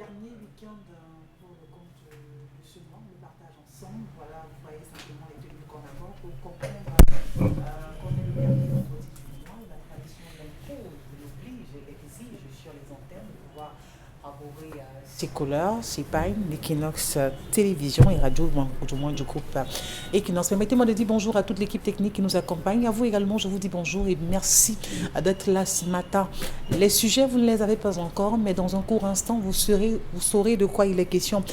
dernier week-end pour le compte de ce mois, on le partage ensemble. Voilà, vous voyez simplement les tenues qu'on aborde pour comprendre qu'on est le dernier vendredi du mois. La tradition l'impose, l'oblige et l'exige sur les antennes de pouvoir arborer ces couleurs, ces pailles, l'Equinox Télévision et Radio, du moins du groupe Equinox. Permettez-moi de dire bonjour à toute l'équipe technique qui nous accompagne. À vous également, je vous dis bonjour et merci d'être là ce matin. Les sujets, vous ne les avez pas encore, mais dans un court instant, vous saurez de quoi il est question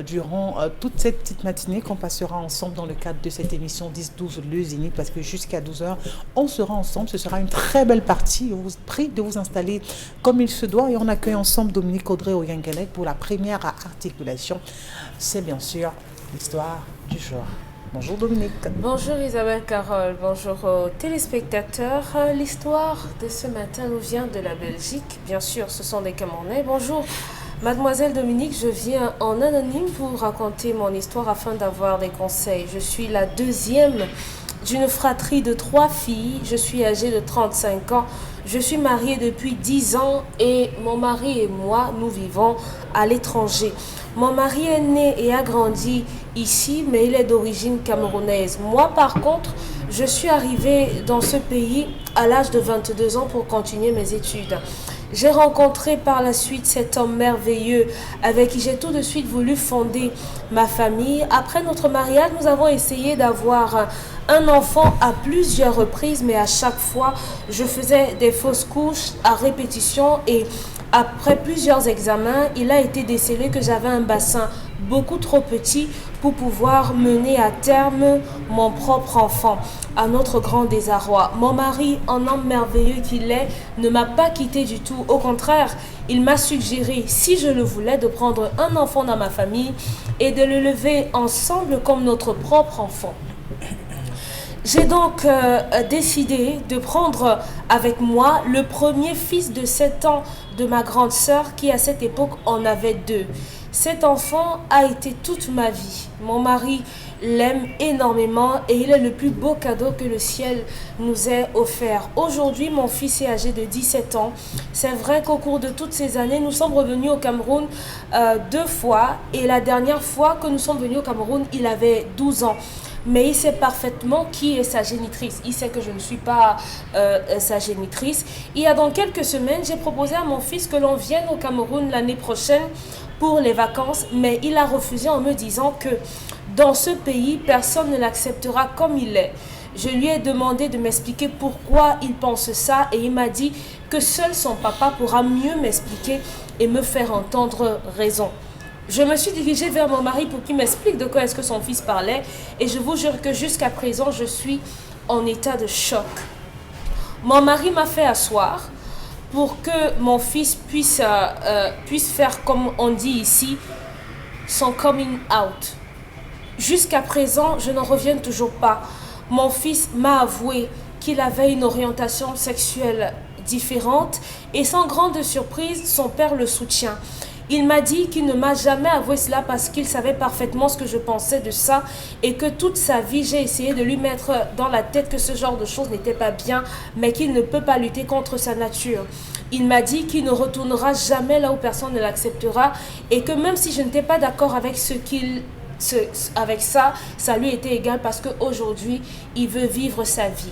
durant toute cette petite matinée qu'on passera ensemble dans le cadre de cette émission 10-12 Le Zénith, parce que jusqu'à 12h, on sera ensemble. Ce sera une très belle partie. Je vous prie de vous installer comme il se doit et on accueille ensemble Dominique Audrey Oyangalek pour la première articulation. C'est bien sûr l'histoire du jour. Bonjour Dominique. Bonjour Isabelle Carole, bonjour aux téléspectateurs. L'histoire de ce matin nous vient de la Belgique. Bien sûr, ce sont des Camerounais. Bonjour Mademoiselle Dominique, je viens en anonyme vous raconter mon histoire afin d'avoir des conseils. Je suis la deuxième d'une fratrie de 3 filles. Je suis âgée de 35 ans. Je suis mariée depuis 10 ans et mon mari et moi, nous vivons à l'étranger. Mon mari est né et a grandi ici, mais il est d'origine camerounaise. Moi, par contre, je suis arrivée dans ce pays à l'âge de 22 ans pour continuer mes études. J'ai rencontré par la suite cet homme merveilleux avec qui j'ai tout de suite voulu fonder ma famille. Après notre mariage, nous avons essayé d'avoir un enfant à plusieurs reprises, mais à chaque fois, je faisais des fausses couches à répétition et après plusieurs examens, il a été décelé que j'avais un bassin beaucoup trop petit pour pouvoir mener à terme mon propre enfant. À notre grand désarroi, mon mari, en homme merveilleux qu'il est, ne m'a pas quitté du tout. Au contraire, il m'a suggéré, si je le voulais, de prendre un enfant dans ma famille et de le lever ensemble comme notre propre enfant. J'ai donc décidé de prendre avec moi le premier fils de 7 ans de ma grande sœur qui à cette époque en avait 2. Cet enfant a été toute ma vie. Mon mari l'aime énormément et il est le plus beau cadeau que le ciel nous ait offert. Aujourd'hui, mon fils est âgé de 17 ans. C'est vrai qu'au cours de toutes ces années, nous sommes revenus au Cameroun 2 fois et la dernière fois que nous sommes venus au Cameroun, il avait 12 ans. Mais il sait parfaitement qui est sa génitrice. Il sait que je ne suis pas sa génitrice. Il y a donc quelques semaines, j'ai proposé à mon fils que l'on vienne au Cameroun l'année prochaine pour les vacances, mais il a refusé en me disant que dans ce pays, personne ne l'acceptera comme il est. Je lui ai demandé de m'expliquer pourquoi il pense ça et il m'a dit que seul son papa pourra mieux m'expliquer et me faire entendre raison. Je me suis dirigée vers mon mari pour qu'il m'explique de quoi est-ce que son fils parlait et je vous jure que jusqu'à présent, je suis en état de choc. Mon mari m'a fait asseoir pour que mon fils puisse faire, comme on dit ici, son coming out. Jusqu'à présent, je n'en reviens toujours pas. Mon fils m'a avoué qu'il avait une orientation sexuelle différente et sans grande surprise, son père le soutient. Il m'a dit qu'il ne m'a jamais avoué cela parce qu'il savait parfaitement ce que je pensais de ça et que toute sa vie, j'ai essayé de lui mettre dans la tête que ce genre de choses n'était pas bien, mais qu'il ne peut pas lutter contre sa nature. Il m'a dit qu'il ne retournera jamais là où personne ne l'acceptera et que même si je n'étais pas d'accord avec avec ça, ça lui était égal parce qu'aujourd'hui, il veut vivre sa vie.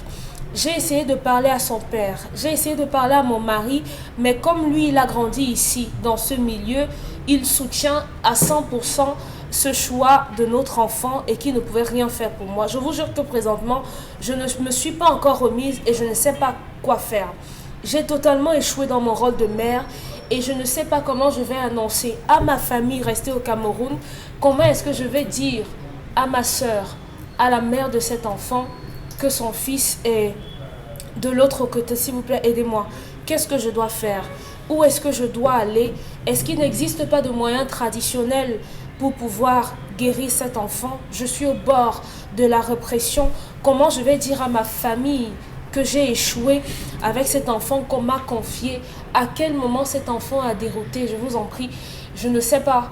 J'ai essayé de parler à son père, j'ai essayé de parler à mon mari, mais comme lui, il a grandi ici, dans ce milieu, il soutient à 100% ce choix de notre enfant et qu'il ne pouvait rien faire pour moi. Je vous jure que présentement, je ne me suis pas encore remise et je ne sais pas quoi faire. J'ai totalement échoué dans mon rôle de mère et je ne sais pas comment je vais annoncer à ma famille restée au Cameroun, comment est-ce que je vais dire à ma sœur, à la mère de cet enfant, que son fils est de l'autre côté. S'il vous plaît, aidez-moi. Qu'est-ce que je dois faire? Où est-ce que je dois aller? Est-ce qu'il n'existe pas de moyens traditionnels pour pouvoir guérir cet enfant? Je suis au bord de la répression. Comment je vais dire à ma famille que j'ai échoué avec cet enfant qu'on m'a confié? À quel moment cet enfant a dérouté? Je vous en prie, je ne sais pas.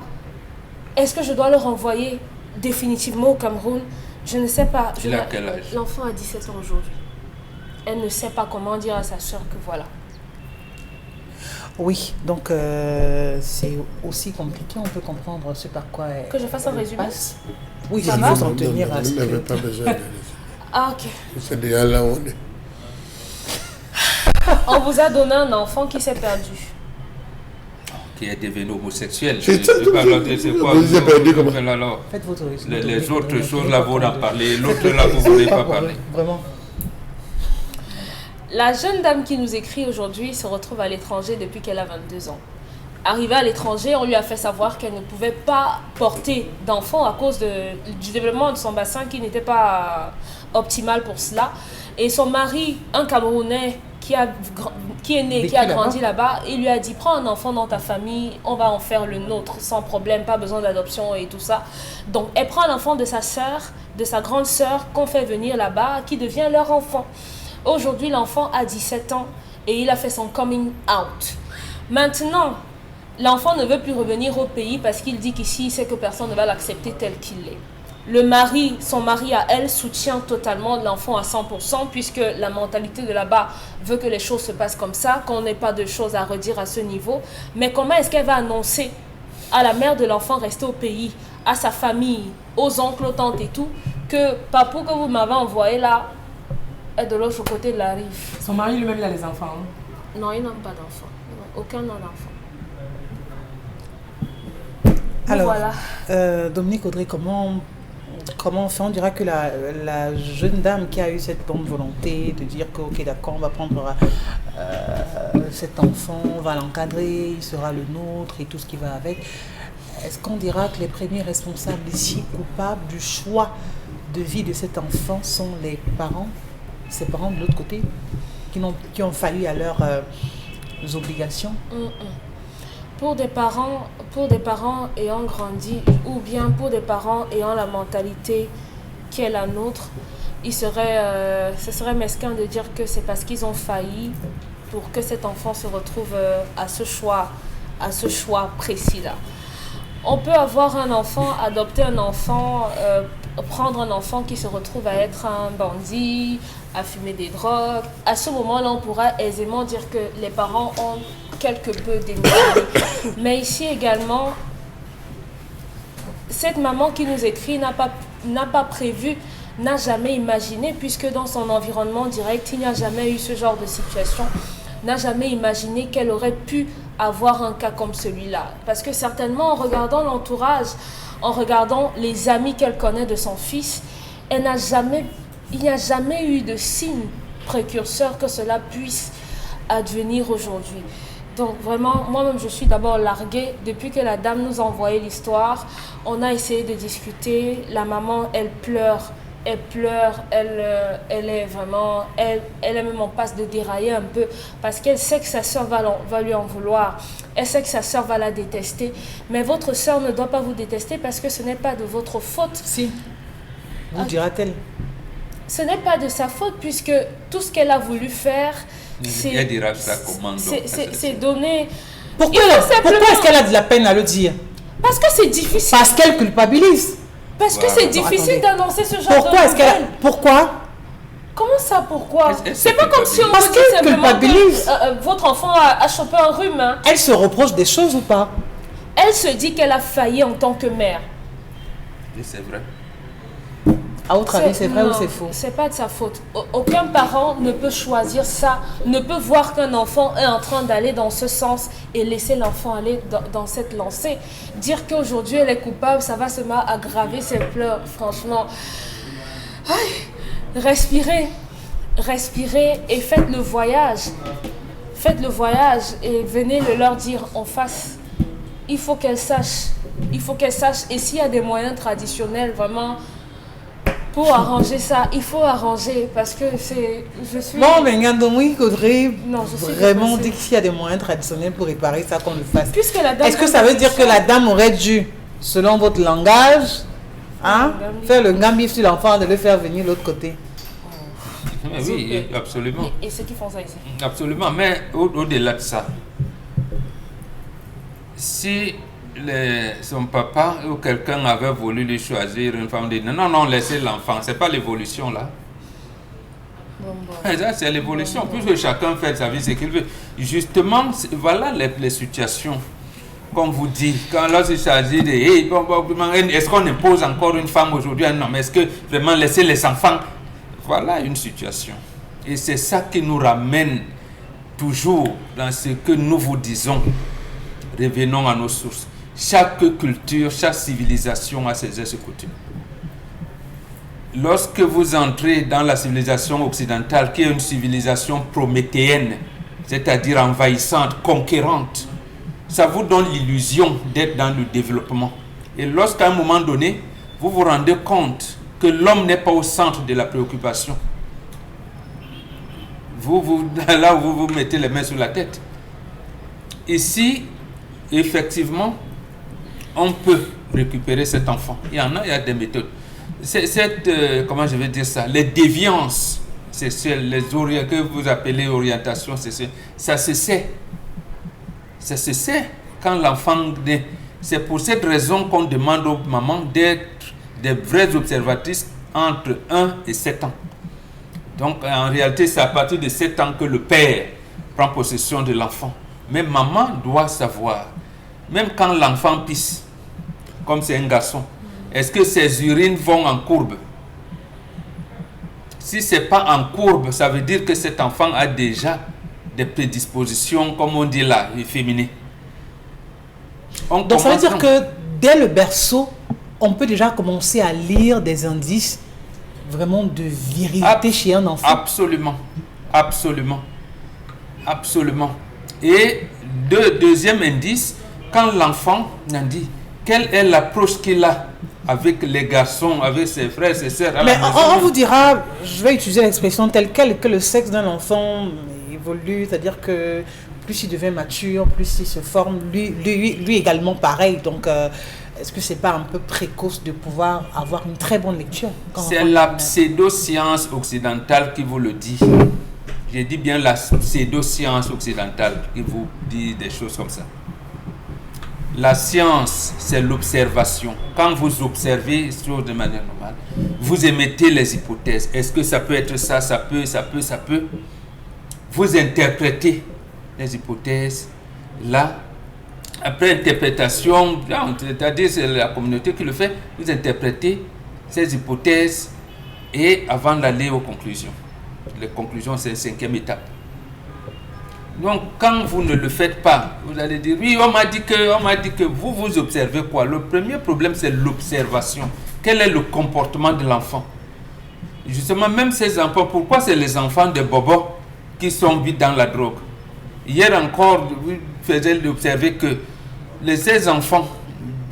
Est-ce que je dois le renvoyer définitivement au Cameroun? Je ne sais pas. Il a quel âge? L'enfant a 17 ans aujourd'hui. Elle ne sait pas comment dire à sa soeur que voilà. Oui, donc c'est aussi compliqué, on peut comprendre ce par quoi elle, Que je fasse un résumé passe. Oui, Ça il va faut s'en tenir à ce Elle n'avait que... pas besoin de Ah, ok. c'est déjà là où on est. On vous a donné un enfant qui s'est perdu. Qui est devenu homosexuel. C'est C'est tout. pas l'autre, c'est quoi Vous avez perdu comment? alors, Faites votre résumé. les autres choses là, vous en parlez. L'autre là, vous ne voulez pas parler. Vraiment. La jeune dame qui nous écrit aujourd'hui se retrouve à l'étranger depuis qu'elle a 22 ans. Arrivée à l'étranger, on lui a fait savoir qu'elle ne pouvait pas porter d'enfant à cause du développement de son bassin qui n'était pas optimal pour cela. Et son mari, un Camerounais qui est né, qui a grandi là-bas, il lui a dit: prends un enfant dans ta famille, on va en faire le nôtre sans problème, pas besoin d'adoption et tout ça. Donc elle prend l'enfant de sa sœur, de sa grande sœur qu'on fait venir là-bas, qui devient leur enfant. Aujourd'hui, l'enfant a 17 ans et il a fait son coming out. Maintenant, l'enfant ne veut plus revenir au pays parce qu'il dit qu'ici, il sait que personne ne va l'accepter tel qu'il est. Son mari à elle, soutient totalement l'enfant à 100% puisque la mentalité de là-bas veut que les choses se passent comme ça, qu'on n'ait pas de choses à redire à ce niveau. Mais comment est-ce qu'elle va annoncer à la mère de l'enfant restée au pays, à sa famille, aux oncles, aux tantes et tout, que papou que vous m'avez envoyé là est de l'autre côté de la rive? Son mari lui-même, il a les enfants. Non, il n'a pas d'enfant. Aucun n'a d'enfant. Alors, Voilà. Dominique Audrey, comment on fait? On dira que la jeune dame qui a eu cette bonne volonté de dire que, ok, d'accord, on va prendre cet enfant, on va l'encadrer, il sera le nôtre et tout ce qui va avec. Est-ce qu'on dira que les premiers responsables ici, coupables du choix de vie de cet enfant, sont les parents, ses parents de l'autre côté, qui ont failli à leurs obligations? Pour des parents ayant grandi ou bien pour des parents ayant la mentalité qui est la nôtre, ce serait mesquin de dire que c'est parce qu'ils ont failli pour que cet enfant se retrouve à ce choix précis-là. On peut avoir un enfant, adopter un enfant, prendre un enfant qui se retrouve à être un bandit, à fumer des drogues. À ce moment-là, on pourra aisément dire que les parents ont quelque peu démissionné. Mais ici également, cette maman qui nous écrit n'a pas prévu, n'a jamais imaginé, puisque dans son environnement direct, il n'y a jamais eu ce genre de situation, n'a jamais imaginé qu'elle aurait pu avoir un cas comme celui-là. Parce que certainement, en regardant l'entourage, en regardant les amis qu'elle connaît de son fils, il n'y a jamais eu de signe précurseur que cela puisse advenir aujourd'hui. Donc vraiment, moi-même, je suis d'abord larguée. Depuis que la dame nous a envoyé l'histoire, on a essayé de discuter. La maman, elle pleure, elle est vraiment, elle est même en passe de dérailler un peu parce qu'elle sait que sa sœur va lui en vouloir. Elle sait que sa sœur va la détester. Mais votre sœur ne doit pas vous détester parce que ce n'est pas de votre faute. Si, vous dira-t-elle. Ce n'est pas de sa faute puisque tout ce qu'elle a voulu faire, Elle dira ça comment donc? c'est donner... Pourquoi est-ce qu'elle a de la peine à le dire? Parce que c'est difficile. Parce qu'elle culpabilise. Parce que c'est difficile d'annoncer ce genre de Pourquoi est-ce qu'elle... Pourquoi? Comment ça, pourquoi? Elle C'est pas comme si on Parce vous dit qu'elle simplement culpabilise. que votre enfant a chopé un rhume. Hein. Elle se reproche des choses ou pas? Elle se dit qu'elle a failli en tant que mère. Et c'est vrai. À votre avis, c'est vrai non, ou c'est faux? C'est pas de sa faute. Aucun parent ne peut choisir ça, ne peut voir qu'un enfant est en train d'aller dans ce sens et laisser l'enfant aller dans cette lancée. Dire qu'aujourd'hui elle est coupable, ça va seulement aggraver ses pleurs, franchement. Aïe. Respirez et faites le voyage. Faites le voyage et venez le leur dire en face. Il faut qu'elle sache. Et s'il y a des moyens traditionnels, vraiment... Pour arranger ça, il faut arranger parce que je suis... Bon, mais Dominique Audrey je suis vraiment dépassée. dit qu'il y a des moyens traditionnels pour réparer ça, qu'on le fasse. Puisque la dame... Est-ce que ça veut dire que la dame aurait dû, selon votre langage, faire le gambif sur l'enfant, de le faire venir de l'autre côté? Mais oui, absolument. Et ceux qui font ça ici? Absolument, mais au-delà de ça, si son papa ou quelqu'un avait voulu lui choisir une femme, dit non, laissez l'enfant, c'est pas l'évolution là. Ça, c'est l'évolution. Puisque chacun fait sa vie ce qu'il veut. Justement, voilà les situations. Comme vous dites, quand lorsqu'il s'agit de est-ce qu'on impose encore une femme aujourd'hui un homme? Est-ce que vraiment laisser les enfants? Voilà une situation. Et c'est ça qui nous ramène toujours dans ce que nous vous disons. Revenons à nos sources. Chaque culture, chaque civilisation a ses us et coutumes. Lorsque vous entrez dans la civilisation occidentale, qui est une civilisation prométhéenne, c'est-à-dire envahissante, conquérante, ça vous donne l'illusion d'être dans le développement. Et lorsqu'à un moment donné, vous vous rendez compte que l'homme n'est pas au centre de la préoccupation, là où vous mettez les mains sur la tête. Ici, effectivement, on peut récupérer cet enfant. Il y a des méthodes. Comment je vais dire ça? Les déviances, c'est que vous appelez orientation, ça se sait. Ça se sait quand l'enfant naît. C'est pour cette raison qu'on demande aux mamans d'être des vraies observatrices entre 1 et 7 ans. Donc en réalité, c'est à partir de 7 ans que le père prend possession de l'enfant. Mais maman doit savoir, même quand l'enfant pisse, comme c'est un garçon, est-ce que ses urines vont en courbe? Si ce n'est pas en courbe, ça veut dire que cet enfant a déjà des prédispositions, comme on dit là, féminines. Donc ça veut dire que dès le berceau, on peut déjà commencer à lire des indices vraiment de virilité chez un enfant. Absolument, absolument, absolument. Et deuxième indice, quand l'enfant dit quelle est l'approche qu'il a avec les garçons, avec ses frères, ses sœurs. Mais on vous dira, je vais utiliser l'expression telle quelle, que le sexe d'un enfant évolue, c'est-à-dire que plus il devient mature, plus il se forme, lui également pareil. Donc, est-ce que c'est pas un peu précoce de pouvoir avoir une très bonne lecture? C'est la pseudo-science occidentale qui vous le dit. J'ai dit bien la pseudo-science occidentale qui vous dit des choses comme ça. La science, c'est l'observation. Quand vous observez de manière normale, vous émettez les hypothèses. Est-ce que ça peut être ça, ça peut. Vous interprétez les hypothèses. Là, après interprétation, c'est-à-dire c'est la communauté qui le fait, vous interprétez ces hypothèses et avant d'aller aux conclusions. Les conclusions, c'est la 5e étape. Donc, quand vous ne le faites pas, vous allez dire, oui, on m'a dit que vous observez quoi? Le premier problème, c'est l'observation. Quel est le comportement de l'enfant? Justement, même ces enfants, pourquoi c'est les enfants de Bobo qui sont vite dans la drogue? Hier encore, vous faisiez observer que ces enfants,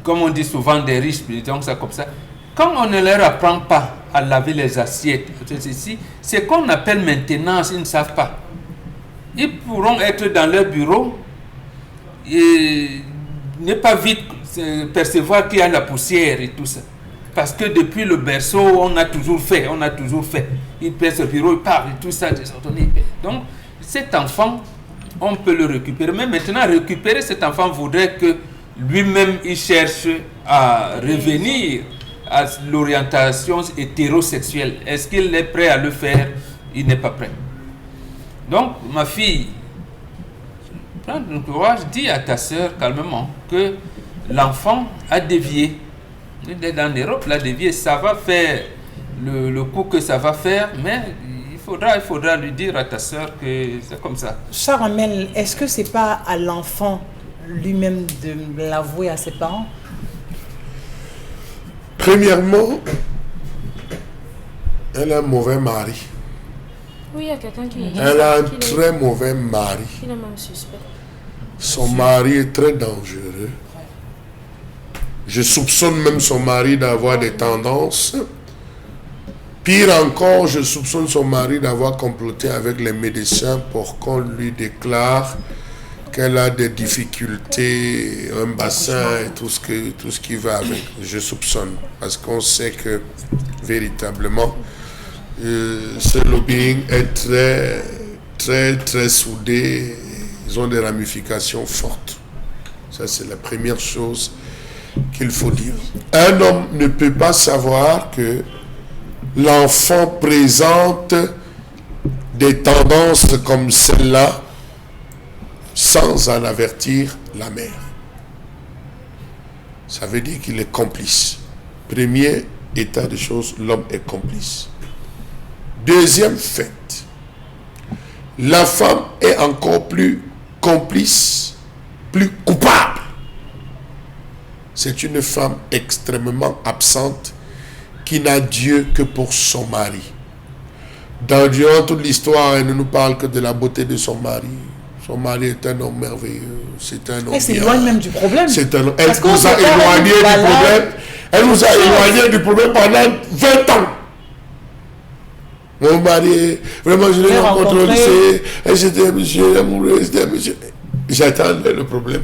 comme on dit souvent des riches, donc ça comme ça, quand on ne leur apprend pas à laver les assiettes, c'est ce qu'on appelle maintenance, ils ne savent pas. Ils pourront être dans leur bureau et ne pas vite percevoir qu'il y a la poussière et tout ça. Parce que depuis le berceau, on a toujours fait. Il pèse le bureau, il part et tout ça. Donc, cet enfant, on peut le récupérer. Mais maintenant, récupérer cet enfant voudrait que lui-même, il cherche à revenir à l'orientation hétérosexuelle. Est-ce qu'il est prêt à le faire? Il n'est pas prêt. Donc, ma fille, prends ton courage, dis à ta soeur calmement que l'enfant a dévié. Il est en Europe, il a dévié, ça va faire le coup que ça va faire, mais il faudra lui dire à ta soeur que c'est comme ça. Charamel, est-ce que c'est pas à l'enfant lui-même de l'avouer à ses parents? Premièrement, elle a un mauvais mari. Oui, il y a quelqu'un qui Elle a un très mauvais mari. Il est même suspect. Son mari est très dangereux. Je soupçonne même son mari d'avoir des tendances. Pire encore, je soupçonne son mari d'avoir comploté avec les médecins pour qu'on lui déclare qu'elle a des difficultés, un bassin et tout ce qui va avec. Je soupçonne parce qu'on sait que véritablement ce lobbying est très soudé. Ils ont des ramifications fortes. Ça, c'est la première chose qu'il faut dire. Un homme ne peut pas savoir que l'enfant présente des tendances comme celle-là sans en avertir la mère. Ça veut dire qu'il est complice. Premier état de choses, l'homme est complice. Deuxième fait, la femme est encore plus complice, plus coupable. C'est une femme extrêmement absente qui n'a Dieu que pour son mari. Durant toute l'histoire, elle ne nous parle que de la beauté de son mari. Son mari est un homme merveilleux. C'est un homme. Elle s'éloigne même du problème. Elle nous a éloignés du problème. Elle nous a éloignés du problème pendant 20 ans. Mon mari, vraiment, je l'ai rencontré au lycée. Et j'étais un monsieur amoureux. J'attendais le problème.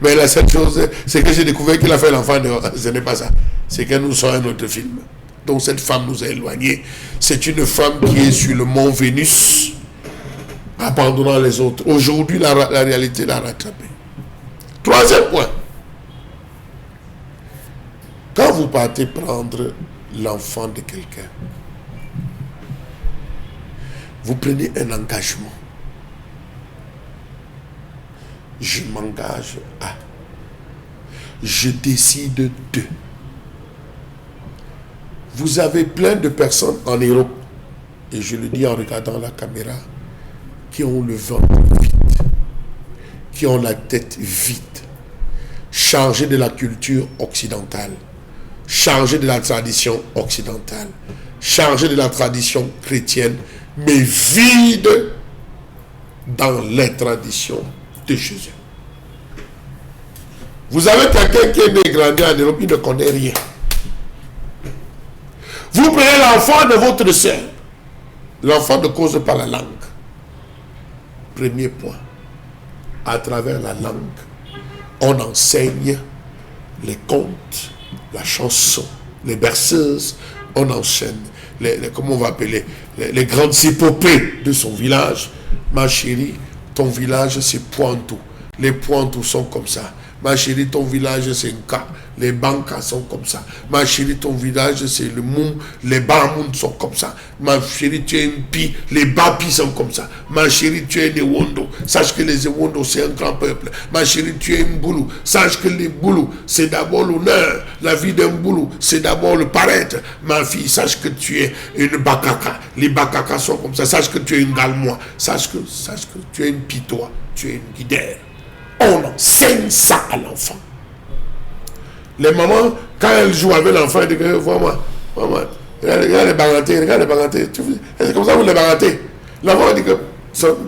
Mais la seule chose, c'est que j'ai découvert qu'il a fait l'enfant dehors. Ce n'est pas ça. C'est que nous sommes un autre film. Donc cette femme nous a éloignés. C'est une femme qui est sur le mont Vénus, abandonnant les autres. Aujourd'hui, la réalité l'a rattrapée. Troisième point. Quand vous partez prendre l'enfant de quelqu'un, vous prenez un engagement. Je m'engage à. Je décide de. Vous avez plein de personnes en Europe, et je le dis en regardant la caméra, qui ont le ventre vide, qui ont la tête vide, chargés de la culture occidentale, chargés de la tradition occidentale, chargés de la tradition chrétienne, mais vides dans les traditions de Jésus. Vous avez quelqu'un qui est né et grandi en Europe, il ne connaît rien. Vous prenez l'enfant de votre sœur. L'enfant ne cause pas la langue. Premier point. À travers la langue, on enseigne les contes, la chanson, les berceuses, on enchaîne comment on va appeler, les grandes épopées de son village. Ma chérie, ton village c'est Pointou. Les Pointous sont comme ça. Ma chérie, ton village c'est Nka. Les Bankas sont comme ça. Ma chérie, ton village c'est le Moum. Les Bamoun sont comme ça. Ma chérie, tu es une Pi. Les Bapi sont comme ça. Ma chérie, tu es des Wondo. Sache que les Wondo c'est un grand peuple. Ma chérie, tu es une Boulou. Sache que les Boulous c'est d'abord l'honneur. La vie d'un Boulou c'est d'abord le paraître. Ma fille, sache que tu es une Bakaka. Les Bakaka sont comme ça. Sache que tu es une Galmois. Sache que tu es une Pitois. Tu es une Guidère. On enseigne ça à l'enfant. Les mamans, quand elles jouent avec l'enfant, elles disent, vois-moi, regarde les barantés. C'est comme ça que vous les barantez. L'enfant dit que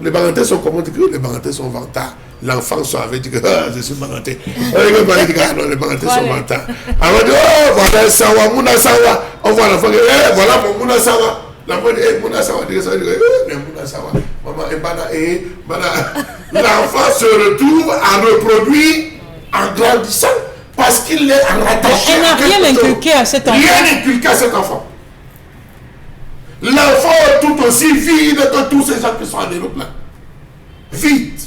les barantés sont comment? Les barantés sont vantards. L'enfant soit avec, dit que je suis baranté. Les barantés sont vantards. Alors on dit, oh, voilà un sawa, mouna sawa. On voit l'enfant, voilà mon mouna sawa. L'enfant dit, mouna sawa, mouna sawa. L'enfant se retrouve à reproduire en grandissant parce qu'il est rattaché. Elle n'a rien inculqué à cet enfant. Rien inculqué à cet enfant. L'enfant est tout aussi vide que tous ces gens qui sont en Europe là. Vide.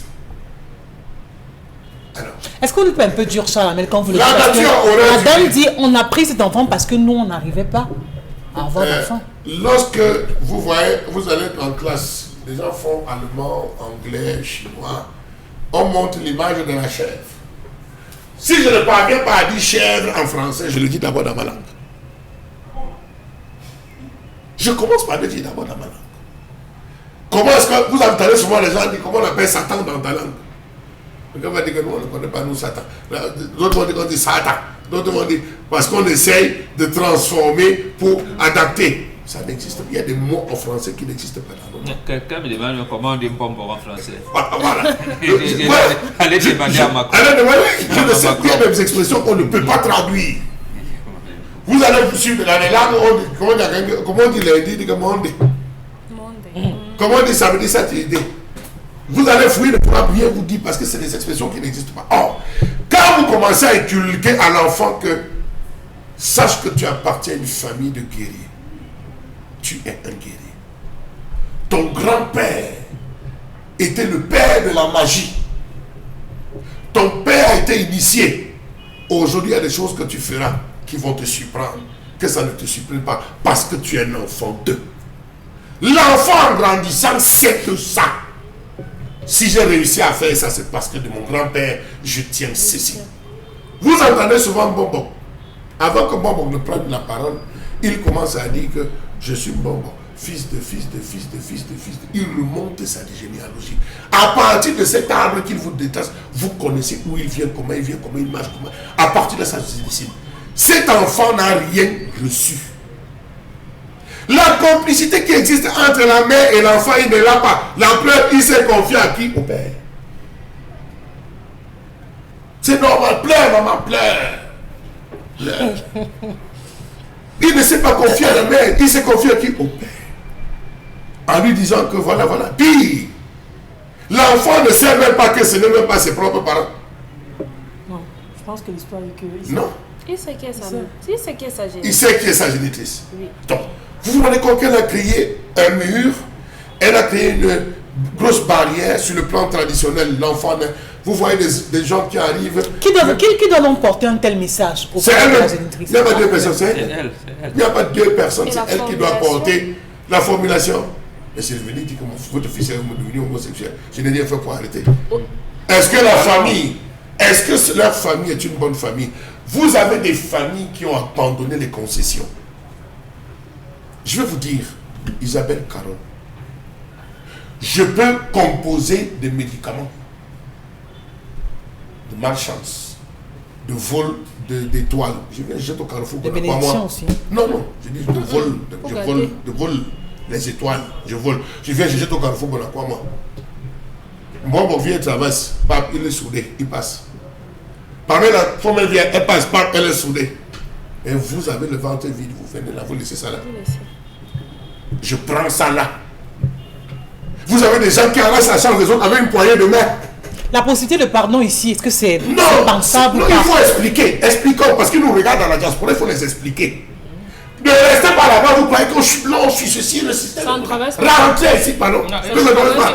Alors, est-ce qu'on peut un peu dur ça, mais quand vous le dites? La nature aurait Madame dit, on a pris cet enfant parce que nous, on n'arrivait pas à avoir d'enfant. Lorsque vous voyez, vous allez en classe, les gens font allemand, anglais, chinois, on montre l'image de la chèvre. Si je ne parviens pas à dire chèvre en français, je le dis d'abord dans ma langue. Je commence par le dire d'abord dans ma langue. Comment est-ce que vous entendez souvent les gens dire comment on appelle Satan dans ta langue? Quelqu'un va dire que nous on ne connaît pas nous Satan. D'autres vont dire qu'on dit Satan. D'autres vont dire parce qu'on essaye de transformer pour adapter. Ça n'existe pas. Il y a des mots en français qui n'existent pas dans nos langues. Quelqu'un me demande comment on dit pompon en français. Voilà. Allez demander à Macron. Je ne sais qu'il y a des expressions qu'on ne peut pas traduire. Vous allez vous suivre dans les langues, comment on dit lundi, comment on dit? Comment on dit samedi, saturday? Vous allez fouiller, ne pourra rien vous dire parce que c'est des expressions qui n'existent pas. Or, quand vous commencez à inculquer à l'enfant que sache que tu appartiens à une famille de guerriers, tu es un guerrier. Ton grand-père était le père de la magie. Ton père a été initié. Aujourd'hui, il y a des choses que tu feras qui vont te surprendre, que ça ne te surprenne pas, parce que tu es un enfant d'eux. L'enfant en grandissant sait que ça. Si j'ai réussi à faire ça, c'est parce que de mon grand-père, je tiens ceci. Vous entendez souvent Bonbon. Avant que Bonbon ne prenne la parole, il commence à dire que je suis Bonbon, fils de fils de fils de fils de fils de... Il remonte sa généalogie. À partir de cet arbre qu'il vous détache, vous connaissez où il vient, comment il marche, comment... À partir de ça, je décide. Cet enfant n'a rien reçu. La complicité qui existe entre la mère et l'enfant, il ne l'a pas. L'empereur, il s'est confié à qui? Au père. C'est normal, pleure, maman, pleure. Pleure. Il ne s'est pas confié à la mère, il s'est confié à qui? Au père. En lui disant que voilà. Pire, l'enfant ne sait même pas que ce n'est même pas ses propres parents. Non, je pense que l'histoire est que... Non. Il sait qui est sa mère. Il sait qui est sa génitrice. Il sait qui est sa génitrice. Oui. Donc, vous vous rendez compte qu'elle a créé un mur, elle a créé une grosse barrière sur le plan traditionnel. L'enfant, vous voyez des gens qui arrivent. Qui doit donc porter un tel message au C'est père de la elle. génitrice? Il n'y a pas deux personnes, c'est C'est elle. elle, c'est elle. Il n'y a pas deux personnes, Et c'est la elle qui doit formulation? porter la formulation. Mais c'est devenu dit que votre fils est devenu homosexuel. Je n'ai rien fait pour arrêter. Est-ce que la famille, est-ce que leur famille est une bonne famille? Vous avez des familles qui ont abandonné les concessions. Je vais vous dire, Isabelle Caron, je peux composer des médicaments de malchance, de vol d'étoiles. Je viens, je jette au carrefour. De voilà, pas bénédiction moi. aussi. Non, je dis je vole les étoiles. Je vole. Je viens, je jette au carrefour, voilà, quoi moi. Bon, vient, traverse, il est soudé, il passe. Parmi la femelle vient, elle passe, elle est soudée. Et vous avez le ventre vide, vous venez là, vous laissez ça là. Je prends ça là. Vous avez des gens qui arrachent la chambre des autres avec une poignée de main. La possibilité de pardon ici, est-ce que c'est pensable Non, ou il pas? faut expliquer. Expliquons, parce qu'ils nous regardent dans la diaspora, il faut les expliquer. Ne restez pas là-bas, vous croyez que je suis blanc, je suis ceci, le système. Ça ne traverse pas. Rentrez ici, pardon.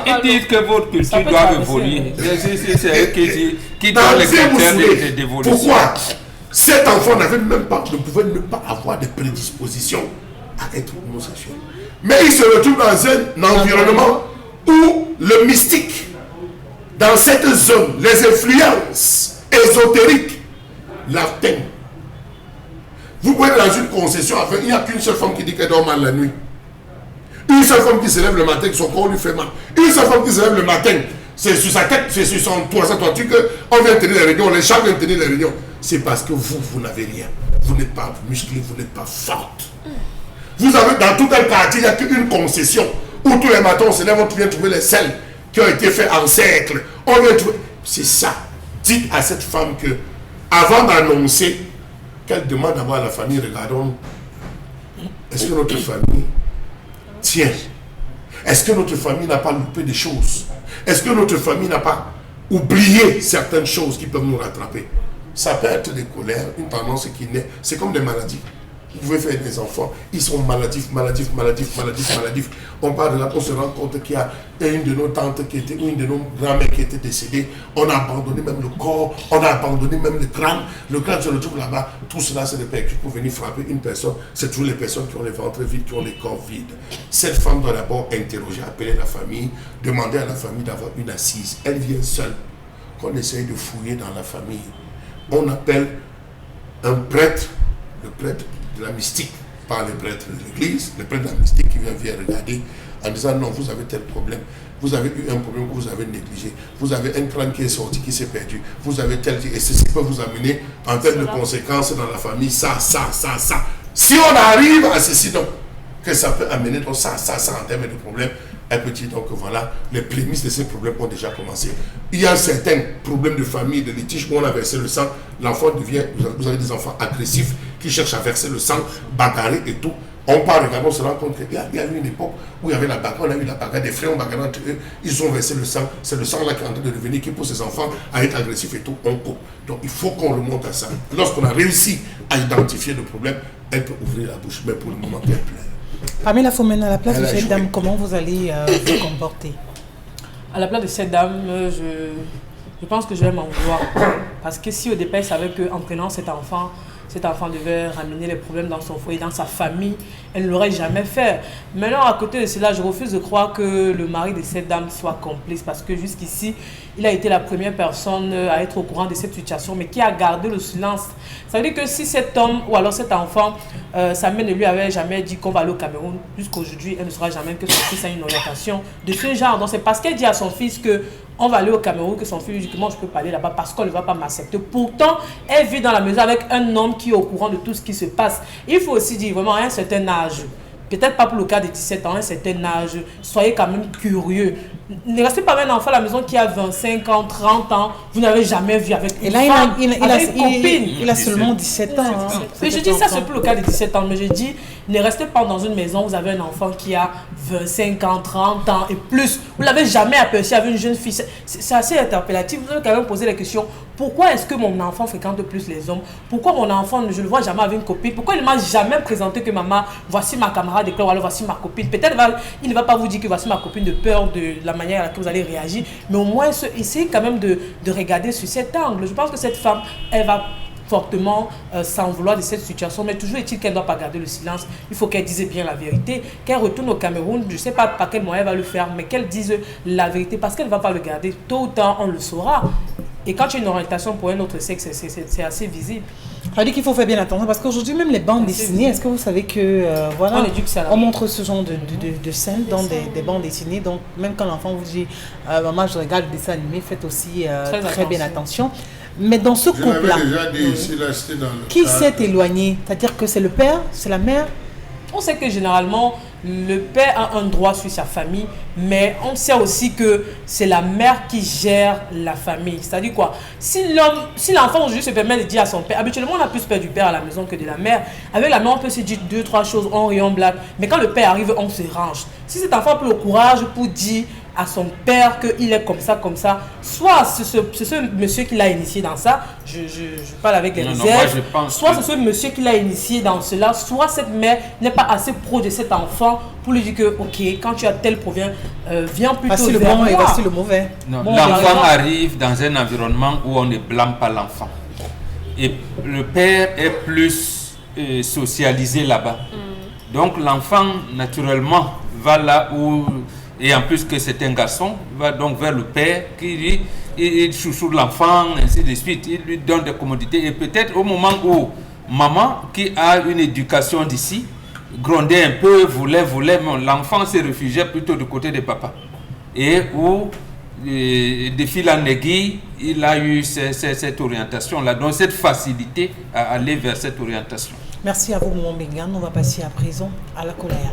Ils disent que votre culture doit évoluer. C'est eux qui donnent les critères d'évolution. Pourquoi cet enfant ne pouvait ne pas avoir de prédisposition à être homosexuel. Mais il se retrouve dans un environnement où le mystique, dans cette zone, les influences ésotériques l'atteignent. Vous pouvez être dans une concession, enfin, il n'y a qu'une seule femme qui dit qu'elle dort mal la nuit. Une seule femme qui se lève le matin, que son corps lui fait mal. Une seule femme qui se lève le matin, c'est sur sa tête, c'est sur son toit, sa toiture qu'on vient tenir les réunions, les chats viennent tenir les réunions. C'est parce que vous n'avez rien. Vous n'êtes pas musclé, vous n'êtes pas forte. Vous avez dans tout un quartier, il n'y a qu'une concession où tous les matins on se lève, on vient trouver les selles qui ont été faits en cercle. On vient trouver. C'est ça. Dites à cette femme que, avant d'annoncer, qu'elle demande d'abord à la famille, regardons, est-ce que notre famille tient? Est-ce que notre famille n'a pas loupé des choses? Est-ce que notre famille n'a pas oublié certaines choses qui peuvent nous rattraper? Ça peut être des colères, une tendance qui naît, c'est comme des maladies. Vous pouvez faire des enfants, ils sont maladifs. On parle de là, on se rend compte qu'il y a une de nos tantes qui était, une de nos grand-mères qui était décédée. On a abandonné même le corps, on a abandonné même le crâne. Le crâne se retrouve là-bas. Tout cela, c'est des percus pour venir frapper une personne. C'est toujours les personnes qui ont les ventres vides, qui ont les corps vides. Cette femme doit d'abord interroger, appeler la famille, demander à la famille d'avoir une assise. Elle vient seule. Qu'on essaye de fouiller dans la famille. On appelle un prêtre, le prêtre de la mystique, par les prêtres de l'église, le prêtre de la mystique qui vient regarder en disant non, vous avez tel problème, vous avez eu un problème que vous avez négligé, vous avez un crâne qui est sorti, qui s'est perdu, vous avez tel, et ceci peut vous amener en termes de conséquences dans la famille, ça. Si on arrive à ceci, donc, que ça peut amener donc ça en termes de problèmes, un petit, donc voilà, les prémices de ces problèmes ont déjà commencé. Il y a certains problèmes de famille, de litige où on a versé le sang, l'enfant devient, vous avez des enfants agressifs qui cherchent à verser le sang, bagarrer et tout. On parle, regardons, on se rend compte qu'il y a eu une époque où il y avait la bagarre, on a eu la bagarre, des frères ont bagarré entre eux, ils ont versé le sang, c'est le sang là qui est en train de devenir qui pousse ces enfants à être agressifs et tout, on coupe. Donc il faut qu'on remonte à ça. Lorsqu'on a réussi à identifier le problème, elle peut ouvrir la bouche, mais pour le moment, elle pleure. Pamela Fomena, à la place de cette dame, comment vous allez vous comporter? À la place de cette dame, je pense que je vais m'en vouloir. Parce que si au départ, elle savait qu'en prenant cet enfant, cet enfant devait ramener les problèmes dans son foyer, dans sa famille, elle ne l'aurait jamais fait. Maintenant, à côté de cela, je refuse de croire que le mari de cette dame soit complice parce que jusqu'ici, il a été la première personne à être au courant de cette situation, mais qui a gardé le silence. Ça veut dire que si cet homme ou alors cet enfant, sa mère ne lui avait jamais dit qu'on va aller au Cameroun, jusqu'aujourd'hui, elle ne saura jamais que son fils a une orientation de ce genre. Donc c'est parce qu'elle dit à son fils que on va aller au Cameroun que son fils lui dit que moi je peux pas aller là-bas parce qu'on ne va pas m'accepter. Pourtant, elle vit dans la maison avec un homme qui est au courant de tout ce qui se passe. Il faut aussi dire vraiment à un certain âge, peut-être pas pour le cas de 17 ans, à un certain âge, soyez quand même curieux. Ne restez pas avec un enfant à la maison qui a 25 ans, 30 ans, vous n'avez jamais vu avec une femme, avec une copine. Il a seulement 17 ans. Hein. Mais je dis ça, c'est pour le cas de 17 ans, mais je dis, ne restez pas dans une maison où vous avez un enfant qui a 25 ans, 30 ans et plus. Vous ne l'avez jamais aperçu avec une jeune fille. C'est assez interpellatif. Vous devez quand même poser la question, pourquoi est-ce que mon enfant fréquente plus les hommes? Pourquoi mon enfant, je ne le vois jamais avec une copine? Pourquoi il ne m'a jamais présenté que maman, voici ma camarade de classe, ou alors voici ma copine? Peut-être il ne va pas vous dire que voici ma copine de peur de la manière à laquelle vous allez réagir, mais au moins essayez quand même de regarder sur cet angle. Je pense que cette femme, elle va fortement s'en vouloir de cette situation, mais toujours est-il qu'elle ne doit pas garder le silence. Il faut qu'elle dise bien la vérité, qu'elle retourne au Cameroun, je ne sais pas par quel moyen elle va le faire, mais qu'elle dise la vérité, parce qu'elle ne va pas le garder. Tôt ou tard, on le saura. Et quand tu as une orientation pour un autre sexe, c'est assez visible. Ça veut dire qu'il faut faire bien attention parce qu'aujourd'hui, même les bandes dessinées, est-ce que vous savez que voilà, on montre ce genre de scènes dans des bandes dessinées. Donc, même quand l'enfant vous dit maman, je regarde le dessin animé, faites aussi très bien attention. Mais dans ce couple-là, qui s'est éloigné? C'est-à-dire que c'est le père, c'est la mère? On sait que généralement, le père a un droit sur sa famille, mais on sait aussi que c'est la mère qui gère la famille. C'est-à-dire quoi? Si l'enfant aujourd'hui se permet de dire à son père, habituellement on a plus peur du père à la maison que de la mère. Avec la mère, on peut se dire 2-3 choses, on rit, on blague. Mais quand le père arrive, on se range. Si cet enfant a le courage pour dire à son père qu'il est comme ça, soit c'est ce monsieur qui l'a initié dans ça, je parle avec les réserves, soit c'est ce monsieur qui l'a initié dans cela, soit cette mère n'est pas assez pro de cet enfant pour lui dire que, ok, quand tu as tel problème, viens plutôt vers moi. Et voici le mauvais. L'enfant arrive dans un environnement où on ne blâme pas l'enfant. Et le père est plus socialisé là-bas. Donc l'enfant, naturellement, va là où... Et en plus que c'est un garçon, va donc vers le père qui lui, il chouchoute l'enfant, ainsi de suite. Il lui donne des commodités. Et peut-être au moment où maman, qui a une éducation d'ici, grondait un peu, voulait, mais l'enfant se réfugiait plutôt du côté de papa. Et où, de fil en aiguille, il a eu cette orientation-là. Donc cette facilité à aller vers cette orientation. Merci à vous, mon Bengan. On va passer à présent à la colère.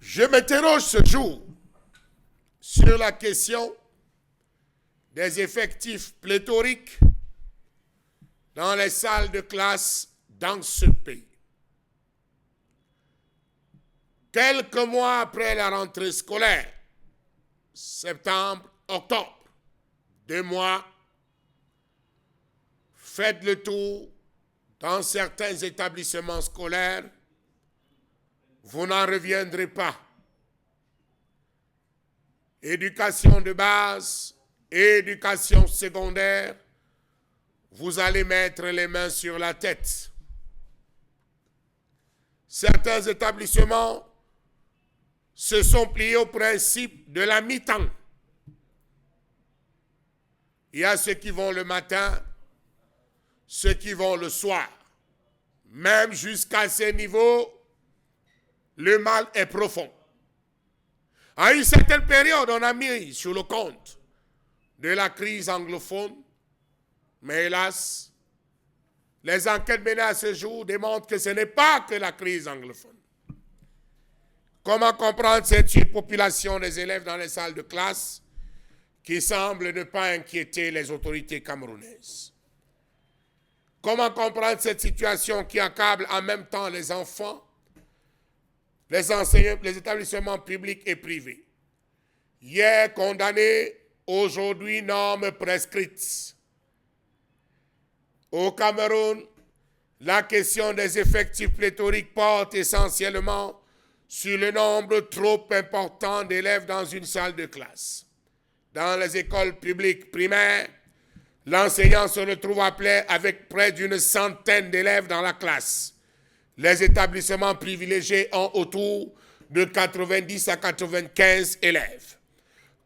Je m'interroge ce jour sur la question des effectifs pléthoriques dans les salles de classe dans ce pays. Quelques mois après la rentrée scolaire, septembre, octobre, 2 mois, faites le tour dans certains établissements scolaires, vous n'en reviendrez pas. Éducation de base, éducation secondaire, vous allez mettre les mains sur la tête. Certains établissements se sont pliés au principe de la mi-temps. Il y a ceux qui vont le matin, ceux qui vont le soir. Même jusqu'à ces niveaux, le mal est profond. À une certaine période, on a mis sur le compte de la crise anglophone, mais hélas, les enquêtes menées à ce jour démontrent que ce n'est pas que la crise anglophone. Comment comprendre cette surpopulation des élèves dans les salles de classe qui semble ne pas inquiéter les autorités camerounaises? Comment comprendre cette situation qui accable en même temps les enfants, les enseignants, les établissements publics et privés? Hier condamnés, aujourd'hui normes prescrites. Au Cameroun, la question des effectifs pléthoriques porte essentiellement sur le nombre trop important d'élèves dans une salle de classe. Dans les écoles publiques primaires, l'enseignant se retrouve appelé avec près d'une centaine d'élèves dans la classe. Les établissements privilégiés ont autour de 90 à 95 élèves.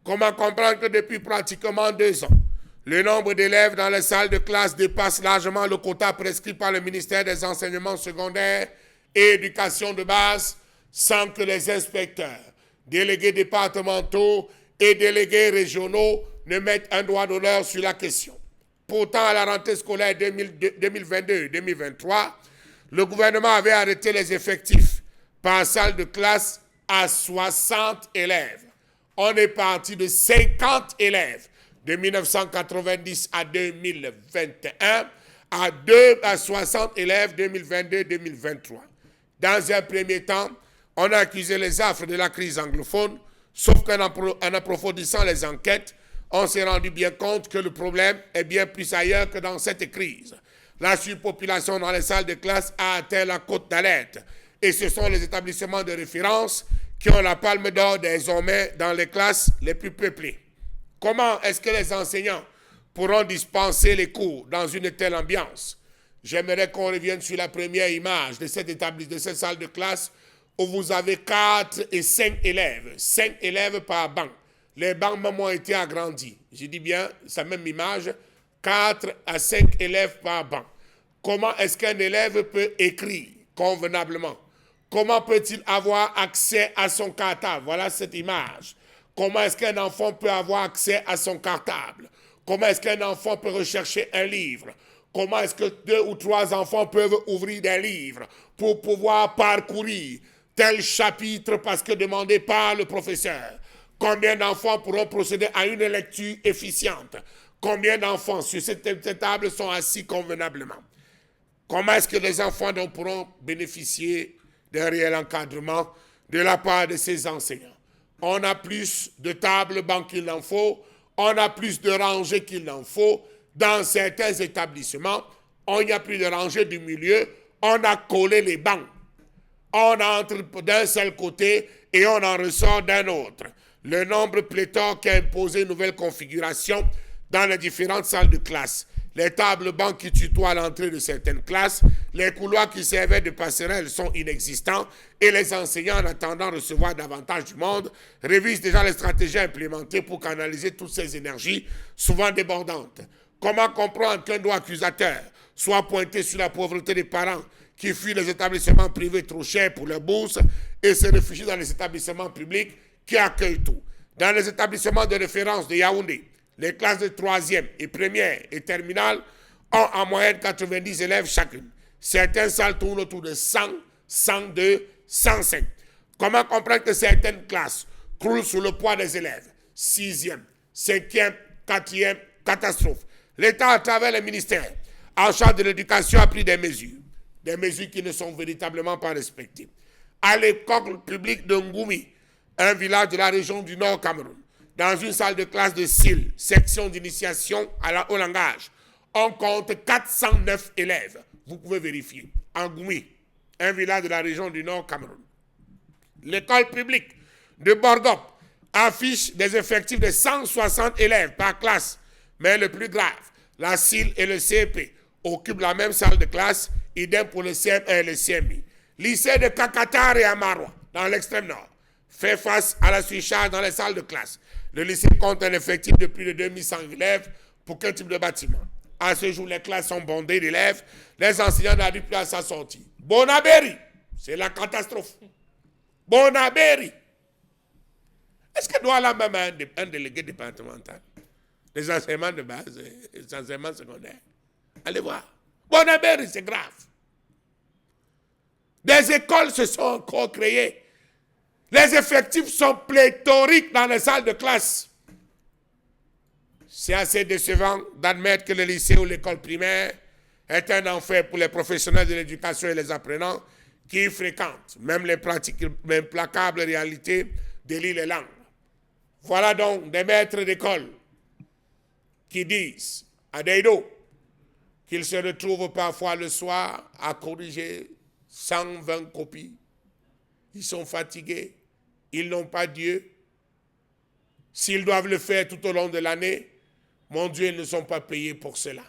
Comment comprendre que depuis pratiquement 2 ans, le nombre d'élèves dans les salles de classe dépasse largement le quota prescrit par le ministère des Enseignements secondaires et Éducation de base, sans que les inspecteurs, délégués départementaux et délégués régionaux ne mettent un doigt d'honneur sur la question? Pourtant, à la rentrée scolaire 2022-2023, le gouvernement avait arrêté les effectifs par salle de classe à 60 élèves. On est parti de 50 élèves de 1990 à 2021 à 60 élèves 2022-2023. Dans un premier temps, on a accusé les affres de la crise anglophone, sauf qu'en approfondissant les enquêtes, on s'est rendu bien compte que le problème est bien plus ailleurs que dans cette crise. La surpopulation dans les salles de classe a atteint la cote d'alerte. Et ce sont les établissements de référence qui ont la palme d'or désormais dans les classes les plus peuplées. Comment est-ce que les enseignants pourront dispenser les cours dans une telle ambiance? J'aimerais qu'on revienne sur la première image de cette salle de classe où vous avez 4 et 5 élèves. 5 élèves par banc. Les bancs même ont été agrandis. Je dis bien, sa même image, 4 à 5 élèves par banc. Comment est-ce qu'un élève peut écrire convenablement? Comment peut-il avoir accès à son cartable? Voilà cette image. Comment est-ce qu'un enfant peut avoir accès à son cartable? Comment est-ce qu'un enfant peut rechercher un livre? Comment est-ce que 2 ou 3 enfants peuvent ouvrir des livres pour pouvoir parcourir tel chapitre parce que demandé par le professeur? Combien d'enfants pourront procéder à une lecture efficiente? Combien d'enfants sur cette table sont assis convenablement? Comment est-ce que les enfants pourront bénéficier d'un réel encadrement de la part de ces enseignants? On a plus de tables bancs qu'il en faut, on a plus de rangées qu'il en faut. Dans certains établissements, on n'y a plus de rangées du milieu, on a collé les bancs. On entre d'un seul côté et on en ressort d'un autre. Le nombre pléthore qui a imposé une nouvelle configuration dans les différentes salles de classe. Les tables bancs qui tutoient l'entrée de certaines classes, les couloirs qui servaient de passerelles sont inexistants et les enseignants, en attendant de recevoir davantage du monde, révisent déjà les stratégies implémentées pour canaliser toutes ces énergies, souvent débordantes. Comment comprendre qu'un doigt accusateur soit pointé sur la pauvreté des parents qui fuient les établissements privés trop chers pour leurs bourses et se réfugient dans les établissements publics qui accueillent tout? Dans les établissements de référence de Yaoundé, les classes de 3e et première et terminale ont en moyenne 90 élèves chacune. Certaines salles tournent autour de 100, 102, 105. Comment comprendre que certaines classes croulent sous le poids des élèves? 6e, 5e, 4e, catastrophe. L'État, à travers les ministères en charge de l'éducation, a pris des mesures qui ne sont véritablement pas respectées. À l'école publique de Ngoumi, un village de la région du Nord Cameroun, dans une salle de classe de SIL, section d'initiation au langage, on compte 409 élèves. Vous pouvez vérifier. En Ngoumi, un village de la région du Nord Cameroun. L'école publique de Borgop affiche des effectifs de 160 élèves par classe. Mais le plus grave, la CIL et le CEP occupent la même salle de classe, idem pour le CM1 et le CMI. Lycée de Kakatar et Amarwa, dans l'extrême nord, fait face à la surcharge dans les salles de classe. Le lycée compte un effectif de plus de 2100 élèves pour quel type de bâtiment. À ce jour, les classes sont bondées d'élèves. Les enseignants n'arrivent plus à s'en sortir. Bonabéry, c'est la catastrophe. Bonabéry. Est-ce que doit là même un délégué départemental? Les enseignements de base, les enseignements secondaires. Allez voir. Bonabéry, c'est grave. Des écoles se sont encore créées. Les effectifs sont pléthoriques dans les salles de classe. C'est assez décevant d'admettre que le lycée ou l'école primaire est un enfer pour les professionnels de l'éducation et les apprenants qui y fréquentent, même les implacables réalités délient les langues. Voilà donc des maîtres d'école qui disent à Deido qu'ils se retrouvent parfois le soir à corriger 120 copies. Ils sont fatigués, ils n'ont pas Dieu. S'ils doivent le faire tout au long de l'année, mon Dieu, ils ne sont pas payés pour cela.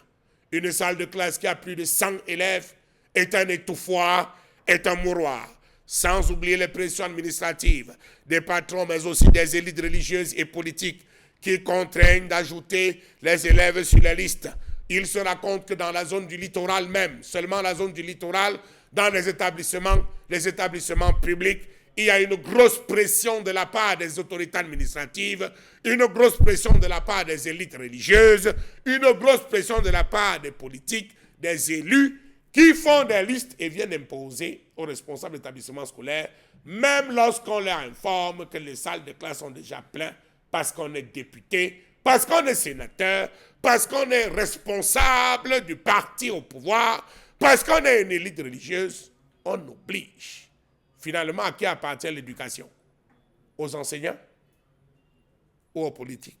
Une salle de classe qui a plus de 100 élèves est un étouffoir, est un mouroir. Sans oublier les pressions administratives des patrons, mais aussi des élites religieuses et politiques qui contraignent d'ajouter les élèves sur la liste. Il se raconte que dans la zone du littoral même, seulement la zone du littoral, dans les établissements publics, il y a une grosse pression de la part des autorités administratives, une grosse pression de la part des élites religieuses, une grosse pression de la part des politiques, des élus, qui font des listes et viennent imposer aux responsables d'établissements scolaires, même lorsqu'on leur informe que les salles de classe sont déjà pleines, parce qu'on est député, parce qu'on est sénateur, parce qu'on est responsable du parti au pouvoir, parce qu'on est une élite religieuse, on oblige. Finalement, à qui appartient l'éducation? Aux enseignants ou aux politiques?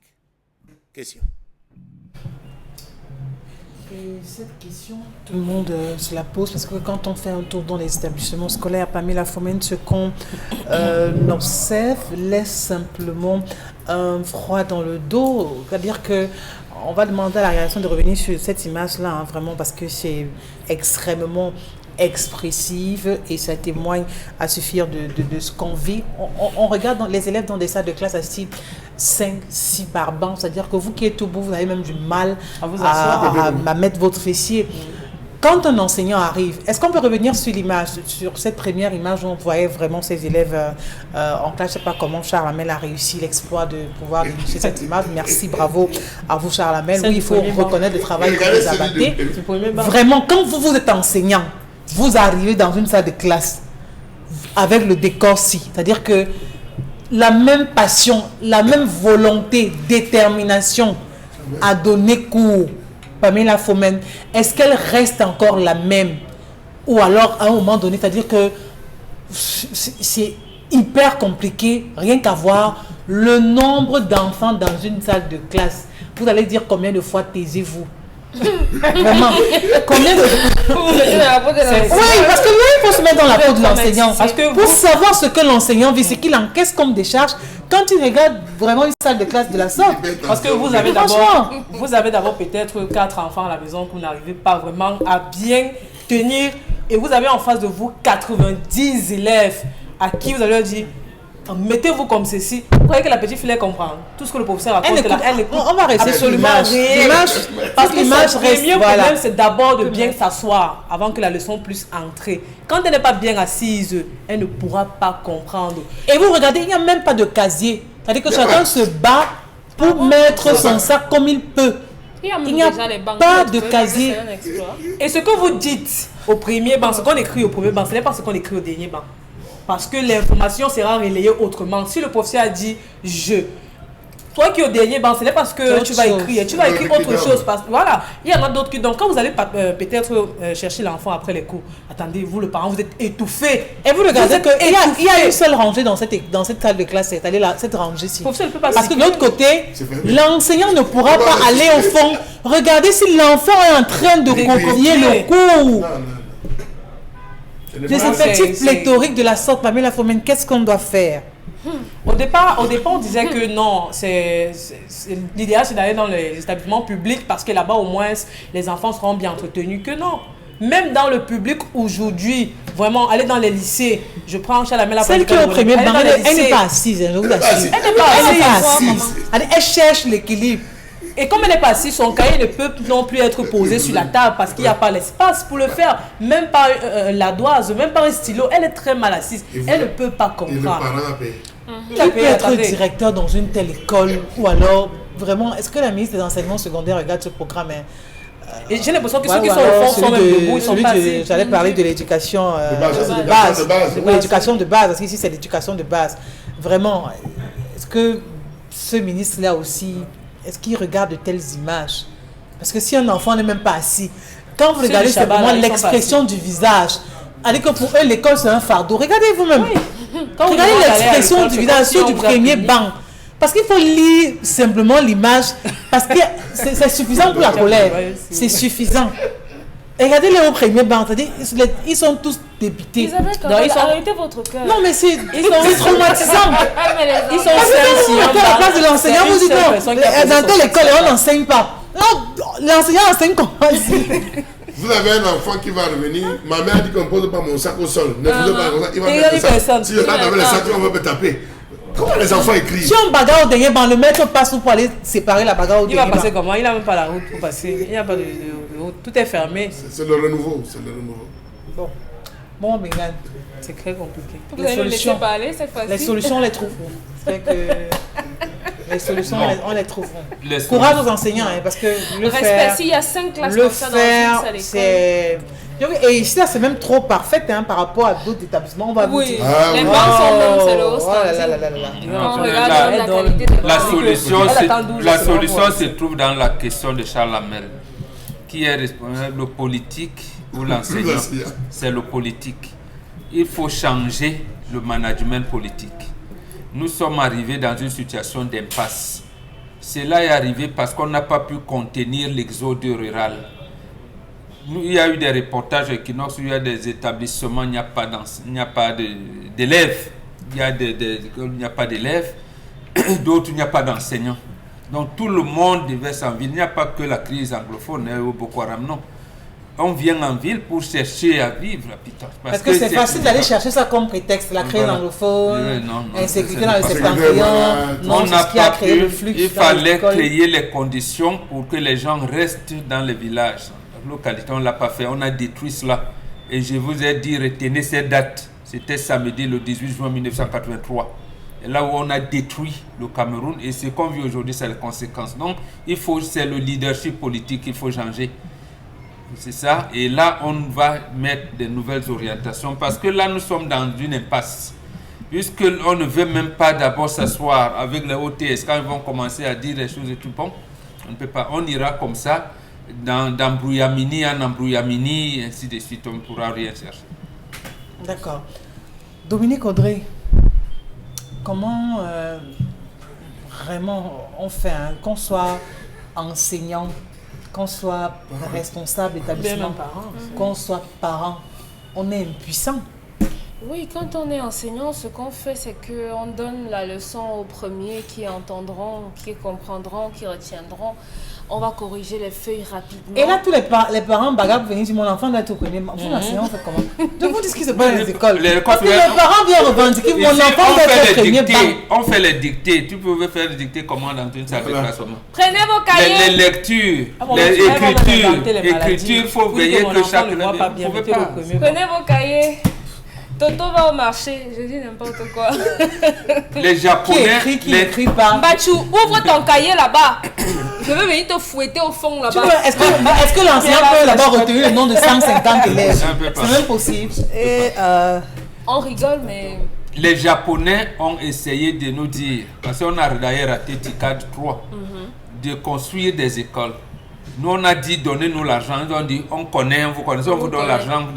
Question. Et cette question, tout le monde se la pose parce que quand on fait un tour dans les établissements scolaires, Pamela Fomène, ce qu'on observe laisse simplement un froid dans le dos. C'est-à-dire que on va demander à la réaction de revenir sur cette image-là, hein, vraiment, parce que c'est extrêmement expressive et ça témoigne à suffire de ce qu'on vit. On regarde les élèves dans des salles de classe assis 5, 6 par banc, c'est-à-dire que vous qui êtes au bout, vous avez même du mal à mettre votre fessier. Quand un enseignant arrive, est-ce qu'on peut revenir sur l'image, sur cette première image où on voyait vraiment ces élèves en classe? Je ne sais pas comment Charles Hamel a réussi l'exploit de pouvoir dénicher cette image. Merci, bravo à vous Charles Hamel. Oui, il faut reconnaître le travail que vous abattez. Vraiment, quand vous êtes enseignant, vous arrivez dans une salle de classe avec le décor-ci, c'est-à-dire que la même passion, la même volonté, détermination à donner cours, Pamela Fomène, est-ce qu'elle reste encore la même? Ou alors, à un moment donné, c'est-à-dire que c'est hyper compliqué, rien qu'à voir le nombre d'enfants dans une salle de classe. Vous allez dire combien de fois taisez-vous? Vraiment, combien de... Oui, parce que là, il faut se mettre dans la peau de l'enseignant. Parce que pour savoir ce que l'enseignant vit, ce qu'il encaisse comme décharge, quand il regarde vraiment une salle de classe de la sorte. Parce que vous avez d'abord peut-être 4 enfants à la maison que vous n'arrivez pas vraiment à bien tenir. Et vous avez en face de vous 90 élèves à qui vous allez leur dire: mettez-vous comme ceci. Vous croyez que la petite fille comprend tout ce que le professeur raconte? Elle écoute. On va rester absolument rien. Parce que son premier problème, c'est d'abord de bien s'asseoir avant que la leçon puisse entrer. Quand elle n'est pas bien assise, elle ne pourra pas comprendre. Et vous regardez, il n'y a même pas de casier. C'est-à-dire que chacun se bat pour mettre son sac comme il peut. Il n'y a pas de casier. Et ce que vous dites au premier banc, ce qu'on écrit au premier banc, ce n'est pas ce qu'on écrit au dernier banc. Parce que l'information sera relayée autrement. Si le professeur a dit « je », toi qui es au dernier banc, ce n'est pas ce que tu vas écrire. Tu vas écrire autre chose. Parce, voilà, il y en a d'autres qui... Donc, quand vous allez peut-être chercher l'enfant après les cours, attendez, vous, le parent, vous êtes étouffé. Et vous regardez qu'il y a une seule rangée dans cette salle de classe. C'est-à-dire cette rangée-ci. Parce que de l'autre côté, l'enseignant ne pourra pas aller au fond. Regardez si l'enfant est en train de copier le cours. Les effectifs pléthoriques de la sorte, Pamela Fomène, qu'est-ce qu'on doit faire? Au départ, on disait que non, l'idéal c'est d'aller dans les établissements publics parce que là-bas au moins les enfants seront bien entretenus. Que non, même dans le public aujourd'hui, vraiment aller dans les lycées, je prends Chalamel. Celle qui est au premier banc, elle n'est pas assise, je vous assure. Elle n'est pas assise. Elle cherche l'équilibre. Et comme elle n'est pas assise, son cahier ne peut non plus être posé sur la table parce qu'il n'y a pas l'espace pour le faire. Même pas l'ardoise, même pas un stylo. Elle est très mal assise. Elle ne peut pas Et le comprendre. parent a payé. Qui peut être directeur dans une telle école ou alors, vraiment, est-ce que la ministre des Enseignements secondaires regarde ce programme Et j'ai l'impression que ceux qui sont au fond sont même debout, ils sont pas assis. J'allais parler de l'éducation de base. base. Oui, l'éducation de base, parce qu'ici c'est l'éducation de base. Vraiment, est-ce que ce ministre-là aussi, est-ce qu'il regarde de telles images? Parce que si un enfant n'est même pas assis, quand vous regardez simplement l'expression du visage, allez que pour eux l'école c'est un fardeau. Regardez vous-même. Regardez l'expression du visage, ceux du premier banc. Parce qu'il faut lire simplement l'image, parce que c'est suffisant pour la colère. C'est suffisant. Regardez-les au premier banc, c'est-à-dire ils sont tous débités. Arrêtez votre cœur. Non mais c'est traumatisant. Ils sont seuls. À la place de l'enseignant, vous dites non, dans telle école on n'enseigne pas. Non, l'enseignant enseigne comment? Vous avez un enfant qui va revenir, ma mère dit qu'on ne pose pas mon sac au sol. Ne posez pas mon sac, il va mettre le sac. Si je rentre avec le sac, on va me taper. Comment les enfants écrivent? Si on bagarre au dernier banc, le maître passe pour aller séparer la bagarre au dernier banc. Il va passer comment? Il n'a même pas la route pour passer. Il n'y a pas de route. Tout est fermé. C'est le renouveau. Bon, Mégane, c'est très compliqué. Vous allez le laisser parler cette fois-ci. Les solutions, on les trouveront. C'est que les solutions, on les trouveront. Courage aux enseignants, hein, parce que le respect, faire, s'il y a 5 classes le comme ça dans une seule c'est... Et ici, là, c'est même trop parfait hein, par rapport à d'autres établissements. On va vous dire. Les bancs sont même, c'est le haut La solution se trouve dans la question de Charles Lamel. Qui est responsable, le politique ou l'enseignant? C'est le politique. Il faut changer le management politique. Nous sommes arrivés dans une situation d'impasse. Cela est arrivé parce qu'on n'a pas pu contenir l'exode rural. Il y a eu des reportages à Equinox où il y a des établissements, il n'y a pas d'élèves. Il n'y a pas d'élèves. D'autres, il n'y a pas d'enseignants. Donc tout le monde devait s'en ville. Il n'y a pas que la crise anglophone au Boko Haram, non. On vient en ville pour chercher à vivre, putain. Parce que c'est facile d'aller chercher ça comme prétexte, la crise anglophone, l'insécurité dans le septentrion, non, c'est ce qui a créé le flux. Il fallait créer les conditions pour que les gens restent dans les villages. La localité, on ne l'a pas fait, on a détruit cela. Et je vous ai dit, retenez cette date. C'était samedi, le 18 juin 1983. Et là où on a détruit le Cameroun, et ce qu'on vit aujourd'hui, c'est les conséquences. Donc, c'est le leadership politique qu'il faut changer. C'est ça. Et là, on va mettre de nouvelles orientations. Parce que là, nous sommes dans une impasse. Puisqu'on ne veut même pas d'abord s'asseoir avec les OTS. Quand ils vont commencer à dire les choses et tout, bon, on ne peut pas. On ira comme ça, d'embrouillamini en embrouillamini, et ainsi de suite. On ne pourra rien chercher. D'accord. Dominique Audrey, comment vraiment on fait qu'on soit enseignant, qu'on soit responsable d'établissement, qu'on soit parent, on est impuissant. Oui, quand on est enseignant, ce qu'on fait, c'est qu'on donne la leçon aux premiers qui entendront, qui comprendront, qui retiendront. On va corriger les feuilles rapidement. Et là, tous les parents bagarrent pour venir dire mon enfant doit être au premier. Vous l'enseignant, on fait comment? Je vous dis ce qui se passe dans les écoles. Parce que les parents viennent revendiquer mon enfant doit être au premier banc. On fait les dictées. Tu pouvais faire les dictées comment dans une salle de classe? Prenez vos cahiers. Les lectures, les écritures, il faut veiller que chaque élève. Prenez vos cahiers. Toto va au marché, je dis n'importe quoi. Les Japonais. Qui écrit pas. Bachu, ouvre ton cahier là-bas. Je veux venir te fouetter au fond là-bas. Est-ce que l'enseignant peut d'abord retenir le nom de 150 élèves? C'est même possible. Et on rigole, mais. Les Japonais ont essayé de nous dire, parce qu'on a d'ailleurs raté TICAD 3, de construire des écoles. Nous, on a dit, donnez-nous l'argent. Ils ont dit, on connaît, vous connaissez, on vous donne l'argent.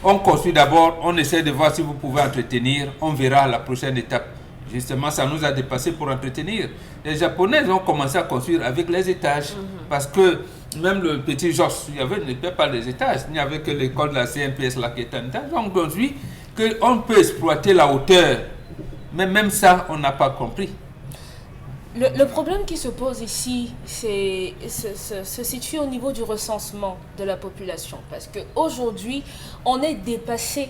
On construit d'abord, on essaie de voir si vous pouvez entretenir. On verra la prochaine étape. Justement, ça nous a dépassé pour entretenir. Les Japonais ont commencé à construire avec les étages. Parce que même le petit Georges, il n'y avait pas des étages. Il n'y avait que l'école de la CNPS là qui était en étage. Donc, on dit qu'on peut exploiter la hauteur Mais même ça, on n'a pas compris. Le problème qui se pose ici, se situe au niveau du recensement de la population. Parce qu'aujourd'hui, on est dépassé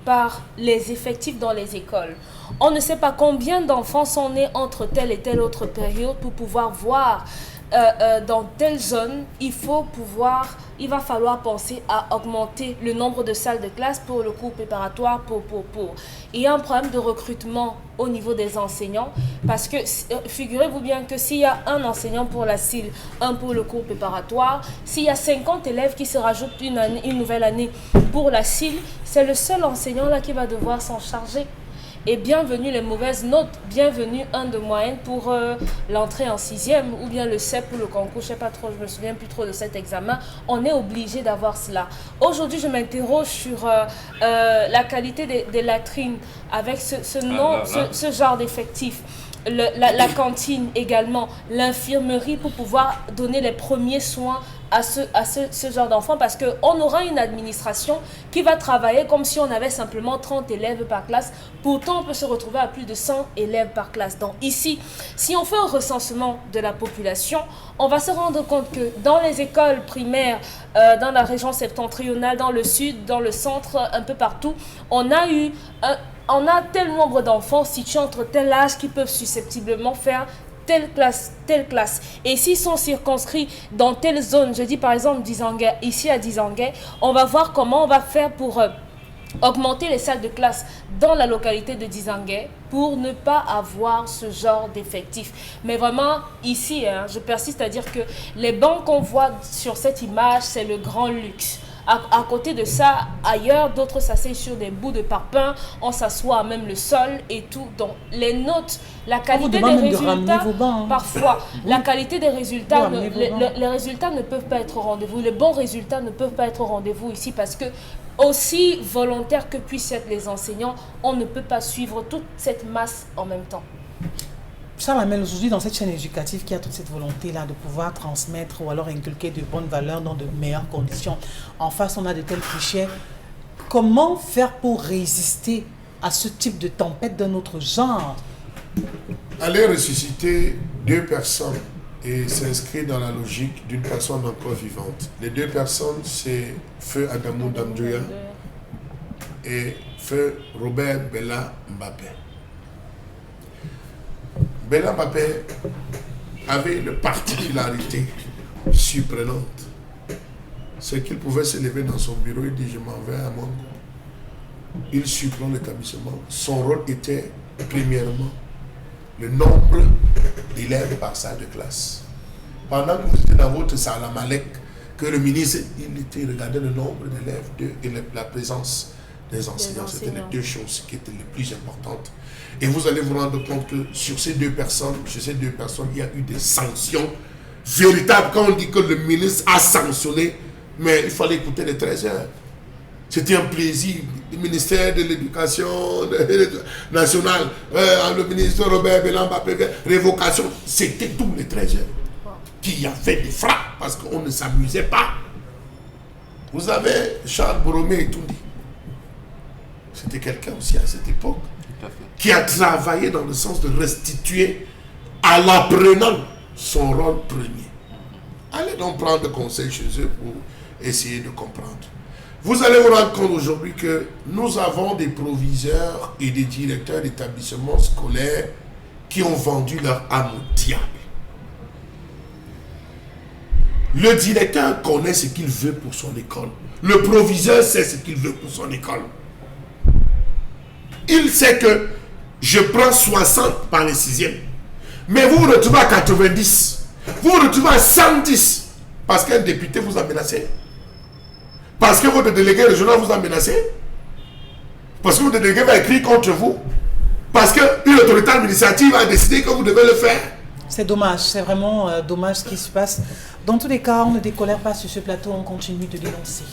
par les effectifs dans les écoles. On ne sait pas combien d'enfants sont nés entre telle et telle autre période pour pouvoir voir dans telle zone, il va falloir penser à augmenter le nombre de salles de classe pour le cours préparatoire, Il y a un problème de recrutement au niveau des enseignants parce que figurez-vous bien que s'il y a un enseignant pour la CIL, un pour le cours préparatoire, s'il y a 50 élèves qui se rajoutent une nouvelle année pour la CIL, c'est le seul enseignant là qui va devoir s'en charger. Et bienvenue les mauvaises notes, bienvenue 1 de moyenne pour l'entrée en 6e ou bien le CEP pour le concours, je sais pas trop, je me souviens plus trop de cet examen. On est obligé d'avoir cela. Aujourd'hui, je m'interroge sur la qualité des latrines avec ce genre d'effectifs. La cantine également, l'infirmerie pour pouvoir donner les premiers soins à ce genre d'enfants parce qu'on aura une administration qui va travailler comme si on avait simplement 30 élèves par classe. Pourtant, on peut se retrouver à plus de 100 élèves par classe. Donc ici, si on fait un recensement de la population, on va se rendre compte que dans les écoles primaires, dans la région septentrionale, dans le sud, dans le centre, un peu partout, on a tel nombre d'enfants situés entre tel âge qui peuvent susceptiblement faire telle classe. Et s'ils sont circonscrits dans telle zone, je dis par exemple Dizangué, ici à Dizangué, on va voir comment on va faire pour augmenter les salles de classe dans la localité de Dizangué pour ne pas avoir ce genre d'effectifs. Mais vraiment, ici, je persiste à dire que les bancs qu'on voit sur cette image, c'est le grand luxe. À côté de ça, ailleurs, d'autres s'asseyent sur des bouts de parpaing, on s'assoit à même le sol et tout. Donc, les notes, la qualité des résultats, parfois, la qualité des résultats, les résultats ne peuvent pas être au rendez-vous. Les bons résultats ne peuvent pas être au rendez-vous ici parce que, aussi volontaires que puissent être les enseignants, on ne peut pas suivre toute cette masse en même temps. Charles Hamel, aujourd'hui, dans cette chaîne éducative qui a toute cette volonté-là de pouvoir transmettre ou alors inculquer de bonnes valeurs dans de meilleures conditions, en face, on a de tels clichés. Comment faire pour résister à ce type de tempête d'un autre genre? Aller ressusciter 2 personnes et s'inscrire dans la logique d'une personne encore vivante. Les 2 personnes, c'est Feu Adamou Damdouya et Feu Robert Bella Mbappé. Bella Mbappé avait une particularité surprenante. C'est qu'il pouvait se lever dans son bureau et dire je m'en vais à Mongo. Il surprend l'établissement. Son rôle était premièrement le nombre d'élèves par salle de classe. Pendant que vous étiez dans votre salle à Malek, que le ministre regardait le nombre d'élèves et la présence des enseignants. C'était les 2 choses qui étaient les plus importantes. Et vous allez vous rendre compte que sur ces 2 personnes, il y a eu des sanctions véritables. Quand on dit que le ministre a sanctionné, mais il fallait écouter les 13 heures. C'était un plaisir. Le ministère de l'Éducation nationale, le ministre Robert Belamba, révocation, c'était tous les 13 heures qui a fait des frappes parce qu'on ne s'amusait pas. Vous avez Charles Borromée et tout dit. C'était quelqu'un aussi à cette époque qui a travaillé dans le sens de restituer à l'apprenant son rôle premier. Allez donc prendre conseil chez eux pour essayer de comprendre. Vous allez vous rendre compte aujourd'hui que nous avons des proviseurs et des directeurs d'établissements scolaires qui ont vendu leur âme au diable. Le directeur connaît ce qu'il veut pour son école. Le proviseur sait ce qu'il veut pour son école. Il sait que je prends 60 par les 6e. Mais vous vous retrouvez à 90. Vous vous retrouvez à 110. Parce qu'un député vous a menacé. Parce que votre délégué régional vous a menacé. Parce que votre délégué va écrire contre vous. Parce qu'une autorité administrative a décidé que vous devez le faire. C'est dommage, c'est vraiment dommage ce qui se passe. Dans tous les cas, on ne décolère pas sur ce plateau, on continue de dénoncer.